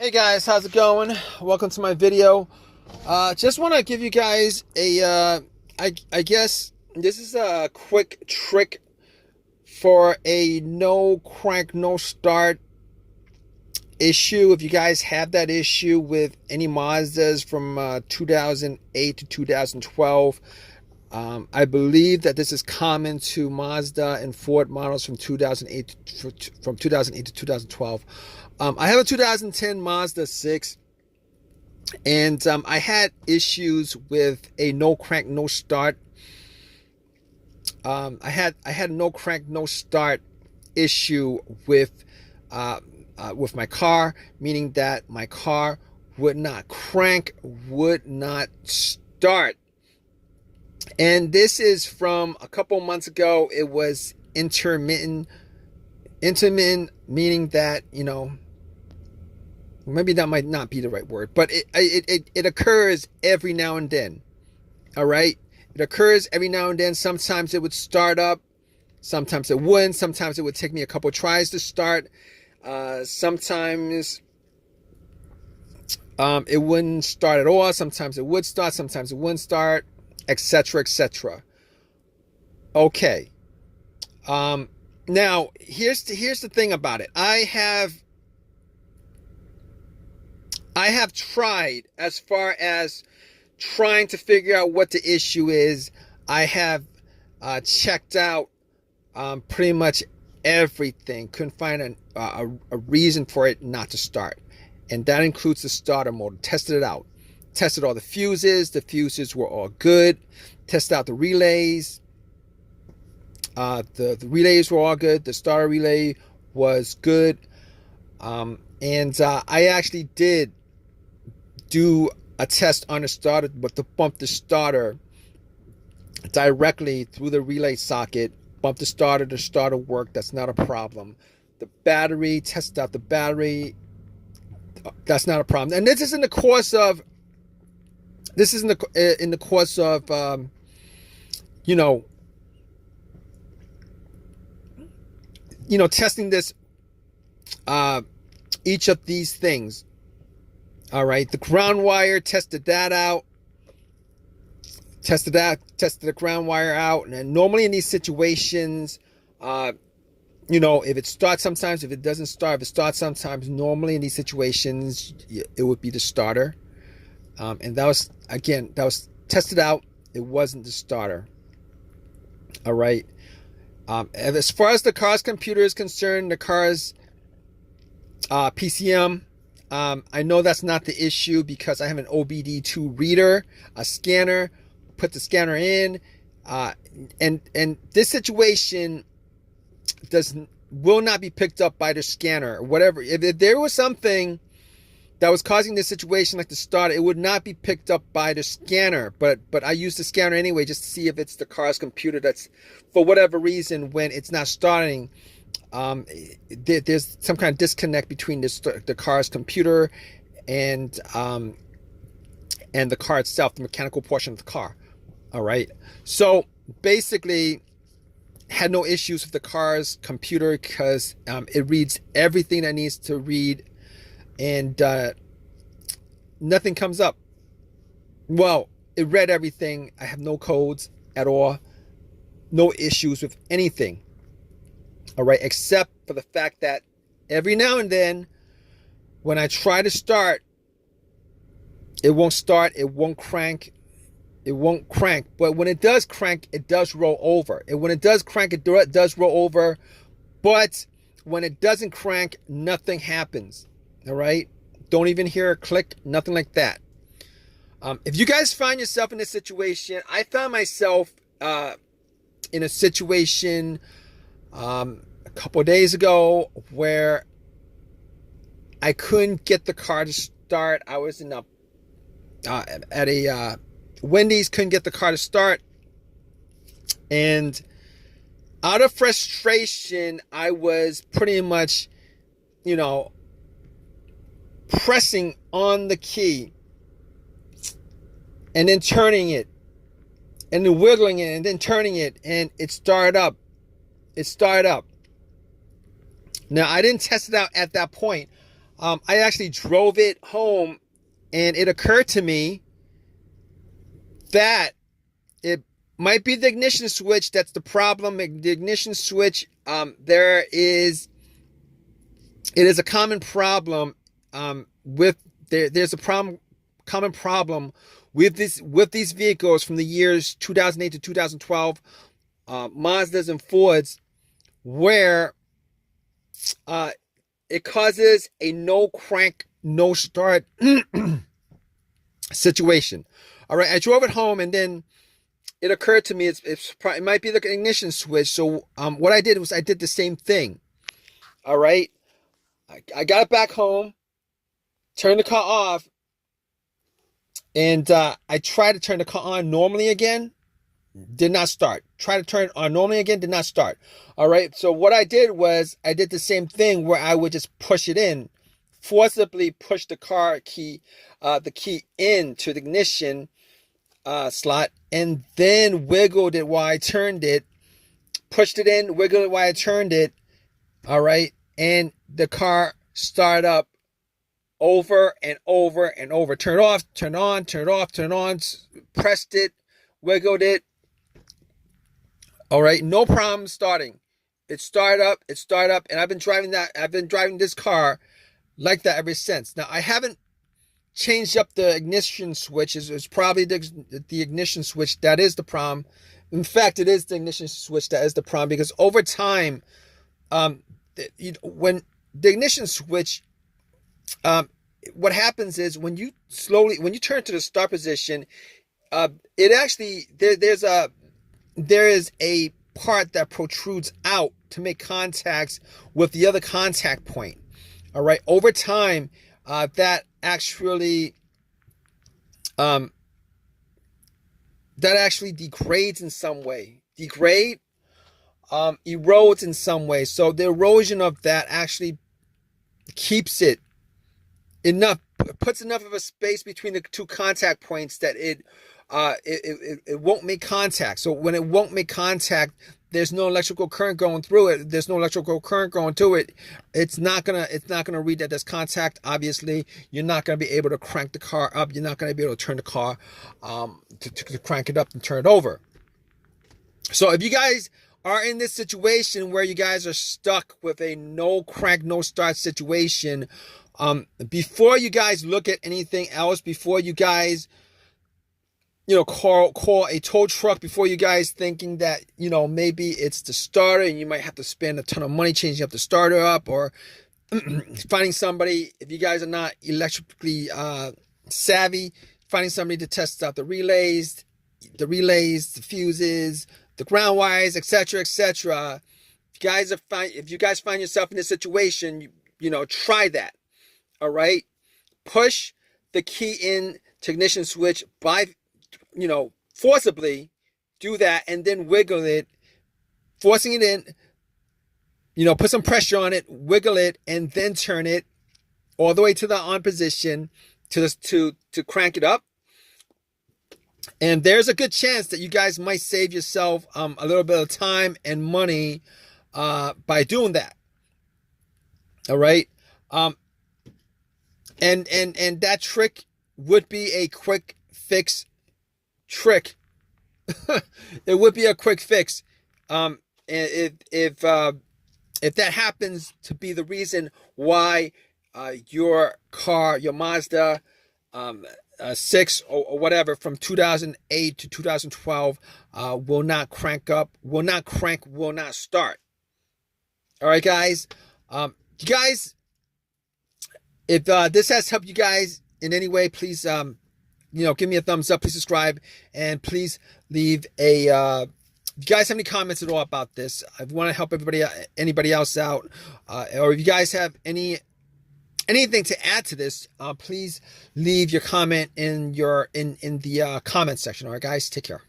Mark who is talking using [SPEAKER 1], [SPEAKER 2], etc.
[SPEAKER 1] Hey guys, how's it going? Welcome to my video. Just want to give you guys I guess this is a quick trick for a no crank, no start issue. If you guys have that issue with any Mazdas from 2008 to 2012, I believe that this is common to Mazda and Ford models from 2008 to 2012. I have a 2010 Mazda 6, and I had issues with a no crank, no start. I had a no crank, no start issue with my car, meaning that my car would not crank, would not start. And this is from a couple months ago. It was intermittent, meaning that, maybe that might not be the right word, but it occurs every now and then. All right, it occurs every now and then. Sometimes it would start up, sometimes it wouldn't. Sometimes it would take me a couple tries to start. Sometimes it wouldn't start at all. Sometimes it would start, sometimes it wouldn't start, etc., etc. Okay. Now here's the thing about it. I have tried, as far as trying to figure out what the issue is. I have checked out pretty much everything. Couldn't find a reason for it not to start, and that includes the starter motor. Tested it out. Tested all the fuses. The fuses were all good. Tested out the relays. The relays were all good. The starter relay was good. And I actually did do a test on the starter, but to bump the starter directly through the relay socket. Bump the starter worked. That's not a problem. The battery, tested out the battery. That's not a problem. And this is in the course of testing this, each of these things. All right, the ground wire, tested that out. Tested the ground wire out. And normally in these situations, if it starts sometimes, if it doesn't start, if it starts sometimes, normally in these situations, it would be the starter. And that was tested out. It wasn't the starter. All right. As far as the car's computer is concerned, the car's PCM, I know that's not the issue because I have an OBD2 reader, a scanner. Put the scanner in, and this situation will not be picked up by the scanner or whatever. If there was something that was causing this situation, like the starter, it would not be picked up by the scanner. But I use the scanner anyway just to see if it's the car's computer that's, for whatever reason, when it's not starting, there's some kind of disconnect between the car's computer and the car itself, the mechanical portion of the car. All right. So basically, had no issues with the car's computer because it reads everything that needs to read, and nothing comes up. Well, it read everything. I have no codes at all. No issues with anything. All right, except for the fact that every now and then, when I try to start, it won't start. It won't crank. It won't crank. But when it does crank, it does roll over. And when it does crank, it does roll over. But when it doesn't crank, nothing happens. All right? Don't even hear a click. Nothing like that. If you guys find yourself in this situation, I found myself in a situation a couple of days ago where I couldn't get the car to start. I was in at a Wendy's, couldn't get the car to start, and out of frustration, I was pretty much, pressing on the key and then turning it and then wiggling it and then turning it, and it started up. Now, I didn't test it out at that point. I actually drove it home, and it occurred to me that it might be the ignition switch that's the problem. The ignition switch, it is a common problem there's a common problem with these vehicles from the years 2008 to 2012, Mazdas and Fords, where it causes a no crank, no start situation. All right, I drove it home, and then it occurred to me it might be the ignition switch. So what I did was I did the same thing. All right, I got it back home, turned the car off, and I tried to turn the car on normally again. Did not start. Tried to turn it on normally again. Did not start. All right. So what I did was I did the same thing where I would just push it in, forcibly push the key into the ignition slot, and then wiggled it while I turned it. Pushed it in, wiggled it while I turned it. All right. And the car started up over and over and over. Turn off, turn on, turn off, turn on. Pressed it, wiggled it. All right, no problem starting. It started up, and I've been driving this car like that ever since. Now, I haven't changed up the ignition switch. It's probably the ignition switch that is the problem. In fact, it is the ignition switch that is the problem, because over time, when the ignition switch, what happens is when you turn to the start position, it actually there is a part that protrudes out to make contacts with the other contact point. All right. Over time, that actually degrades in some way. Erodes in some way. So the erosion of that actually keeps it puts enough of a space between the two contact points that it won't make contact. So when it won't make contact, there's no electrical current going through it. There's no electrical current going to it. It's not gonna read that there's contact. Obviously, you're not gonna be able to crank the car up. You're not gonna be able to turn the car to crank it up and turn it over. So if you guys are in this situation where you guys are stuck with a no crank, no start situation, before you guys look at anything else, before you guys call a tow truck, before you guys thinking that maybe it's the starter and you might have to spend a ton of money changing up the starter up, or finding somebody, if you guys are not electrically savvy, finding somebody to test out the relays, the fuses, the ground wires, etc., etc. If you guys find yourself in this situation, try that. All right, push the key in to ignition switch by forcibly do that, and then wiggle it, forcing it in, put some pressure on it, wiggle it, and then turn it all the way to the on position to crank it up. And there's a good chance that you guys might save yourself a little bit of time and money by doing that. All right. And that trick would be a quick fix trick. It would be a quick fix. If that happens to be the reason why your car, your Mazda 6 or whatever from 2008 to 2012 will not crank up, will not start. All right, guys. You guys, if this has helped you guys in any way, please give me a thumbs up, please subscribe, and please leave a if you guys have any comments at all about this. I want to help anybody else out, or if you guys have anything to add to this, please leave your comment in the comment section. All right, guys, take care.